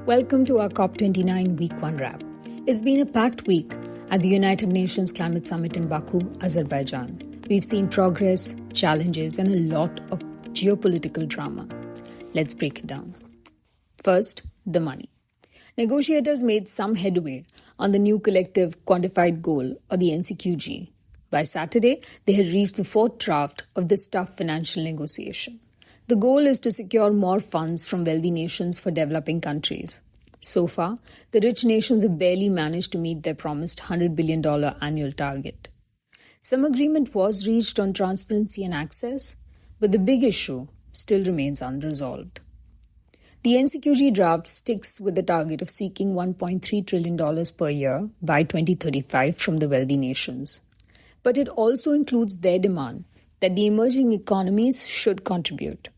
Welcome to our COP29 Week 1 wrap. It's been a packed week at the United Nations Climate Summit in Baku, Azerbaijan. We've seen progress, challenges, and a lot of geopolitical drama. Let's break it down. First, the money. Negotiators made some headway on the new collective quantified goal, or the NCQG. By Saturday, they had reached the fourth draft of this tough financial negotiation. The goal is to secure more funds from wealthy nations for developing countries. So far, the rich nations have barely managed to meet their promised $100 billion annual target. Some agreement was reached on transparency and access, but the big issue still remains unresolved. The NCQG draft sticks with the target of seeking $1.3 trillion per year by 2035 from the wealthy nations. But it also includes their demand that the emerging economies should contribute.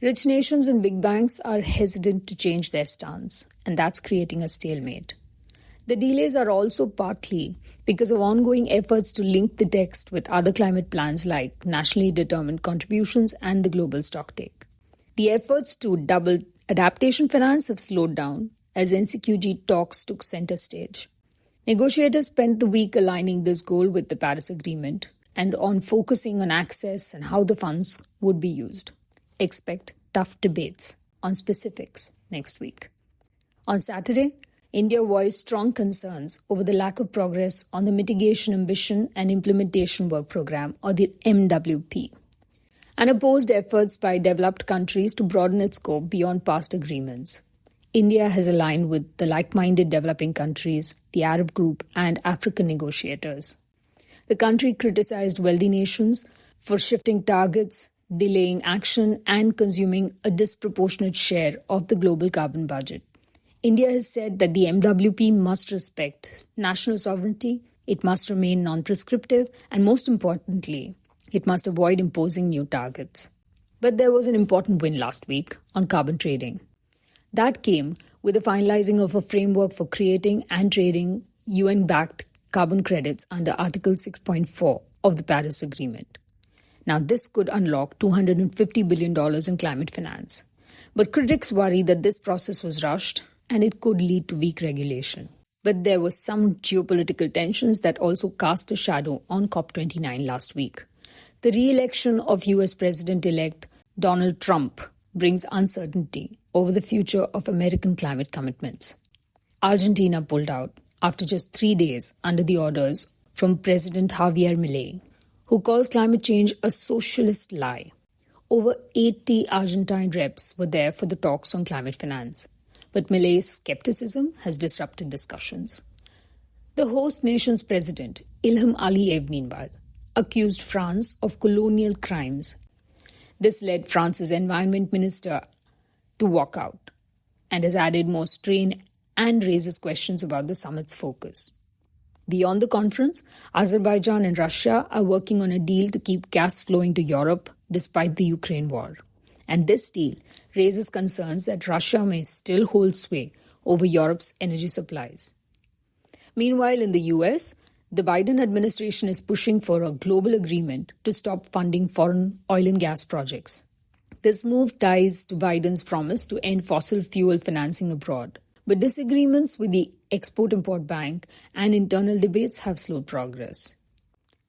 Rich nations and big banks are hesitant to change their stance, and that's creating a stalemate. The delays are also partly because of ongoing efforts to link the text with other climate plans like nationally determined contributions and the global stocktake. The efforts to double adaptation finance have slowed down as NCQG talks took center stage. Negotiators spent the week aligning this goal with the Paris Agreement and on focusing on access and how the funds would be used. Expect tough debates on specifics next week. On Saturday, India voiced strong concerns over the lack of progress on the Mitigation Ambition and Implementation Work Programme, or the MWP, and opposed efforts by developed countries to broaden its scope beyond past agreements. India has aligned with the like-minded developing countries, the Arab group, and African negotiators. The country criticized wealthy nations for shifting targets, delaying action, and consuming a disproportionate share of the global carbon budget. India has said that the MWP must respect national sovereignty, it must remain non-prescriptive, and most importantly, it must avoid imposing new targets. But there was an important win last week on carbon trading. That came with the finalizing of a framework for creating and trading UN-backed carbon credits under Article 6.4 of the Paris Agreement. Now, this could unlock $250 billion in climate finance. But critics worry that this process was rushed and it could lead to weak regulation. But there were some geopolitical tensions that also cast a shadow on COP29 last week. The re-election of US President-elect Donald Trump brings uncertainty over the future of American climate commitments. Argentina pulled out after just 3 days under the orders from President Javier Milei, who calls climate change a socialist lie. Over 80 Argentine reps were there for the talks on climate finance, but Milei's skepticism has disrupted discussions. The host nation's president, Ilham Aliyev, meanwhile, accused France of colonial crimes. This led France's environment minister to walk out and has added more strain and raises questions about the summit's focus. Beyond the conference, Azerbaijan and Russia are working on a deal to keep gas flowing to Europe despite the Ukraine war. And this deal raises concerns that Russia may still hold sway over Europe's energy supplies. Meanwhile, in the US, the Biden administration is pushing for a global agreement to stop funding foreign oil and gas projects. This move ties to Biden's promise to end fossil fuel financing abroad. But disagreements with the Export-Import Bank and internal debates have slowed progress.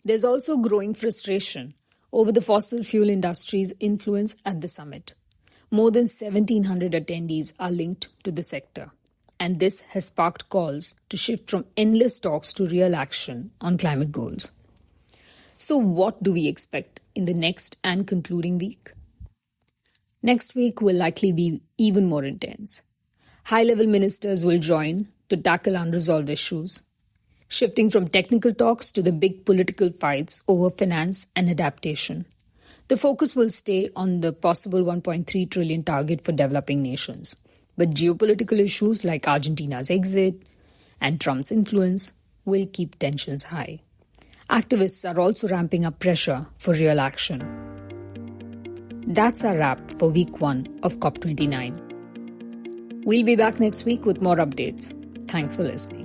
There's also growing frustration over the fossil fuel industry's influence at the summit. More than 1,700 attendees are linked to the sector, and this has sparked calls to shift from endless talks to real action on climate goals. So what do we expect in the next and concluding week? Next week will likely be even more intense. High-level ministers will join to tackle unresolved issues, shifting from technical talks to the big political fights over finance and adaptation. The focus will stay on the possible $1.3 trillion target for developing nations. But geopolitical issues like Argentina's exit and Trump's influence will keep tensions high. Activists are also ramping up pressure for real action. That's our wrap for week 1 of COP29. We'll be back next week with more updates. Thanks for listening.